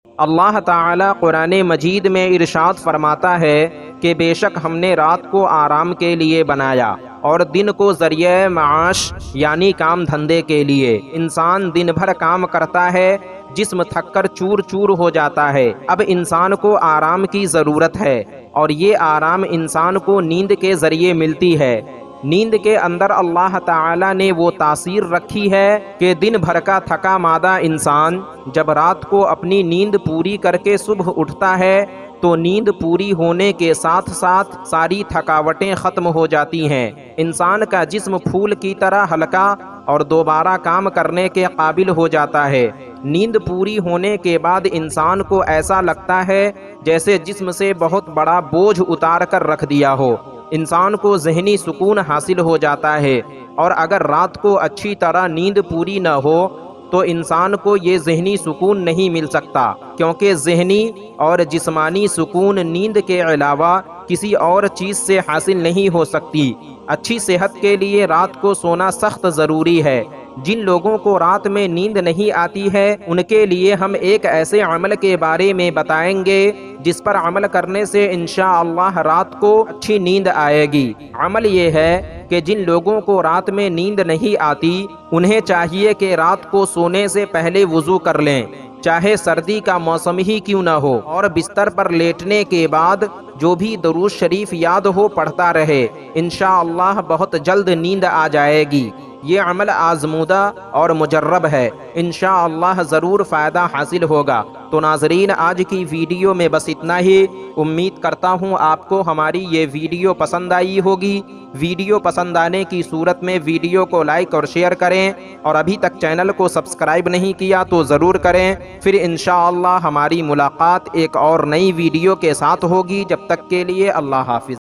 اللہ تعالیٰ قرآن مجید میں ارشاد فرماتا ہے کہ بے شک ہم نے رات کو آرام کے لیے بنایا اور دن کو ذریعہ معاش یعنی کام دھندے کے لیے۔ انسان دن بھر کام کرتا ہے، جسم تھک کر چور چور ہو جاتا ہے۔ اب انسان کو آرام کی ضرورت ہے، اور یہ آرام انسان کو نیند کے ذریعے ملتی ہے۔ نیند کے اندر اللہ تعالیٰ نے وہ تاثیر رکھی ہے کہ دن بھر کا تھکا مادہ انسان جب رات کو اپنی نیند پوری کر کے صبح اٹھتا ہے تو نیند پوری ہونے کے ساتھ ساتھ ساری تھکاوٹیں ختم ہو جاتی ہیں۔ انسان کا جسم پھول کی طرح ہلکا اور دوبارہ کام کرنے کے قابل ہو جاتا ہے۔ نیند پوری ہونے کے بعد انسان کو ایسا لگتا ہے جیسے جسم سے بہت بڑا بوجھ اتار کر رکھ دیا ہو۔ انسان کو ذہنی سکون حاصل ہو جاتا ہے، اور اگر رات کو اچھی طرح نیند پوری نہ ہو تو انسان کو یہ ذہنی سکون نہیں مل سکتا، کیونکہ ذہنی اور جسمانی سکون نیند کے علاوہ کسی اور چیز سے حاصل نہیں ہو سکتی۔ اچھی صحت کے لیے رات کو سونا سخت ضروری ہے۔ جن لوگوں کو رات میں نیند نہیں آتی ہے ان کے لیے ہم ایک ایسے عمل کے بارے میں بتائیں گے جس پر عمل کرنے سے انشاءاللہ رات کو اچھی نیند آئے گی۔ عمل یہ ہے کہ جن لوگوں کو رات میں نیند نہیں آتی انہیں چاہیے کہ رات کو سونے سے پہلے وضو کر لیں، چاہے سردی کا موسم ہی کیوں نہ ہو، اور بستر پر لیٹنے کے بعد جو بھی درود شریف یاد ہو پڑھتا رہے۔ انشاءاللہ بہت جلد نیند آ جائے گی۔ یہ عمل آزمودہ اور مجرب ہے، انشاءاللہ ضرور فائدہ حاصل ہوگا۔ تو ناظرین، آج کی ویڈیو میں بس اتنا ہی۔ امید کرتا ہوں آپ کو ہماری یہ ویڈیو پسند آئی ہوگی۔ ویڈیو پسند آنے کی صورت میں ویڈیو کو لائک اور شیئر کریں، اور ابھی تک چینل کو سبسکرائب نہیں کیا تو ضرور کریں۔ پھر انشاءاللہ ہماری ملاقات ایک اور نئی ویڈیو کے ساتھ ہوگی۔ جب تک کے لیے اللہ حافظ۔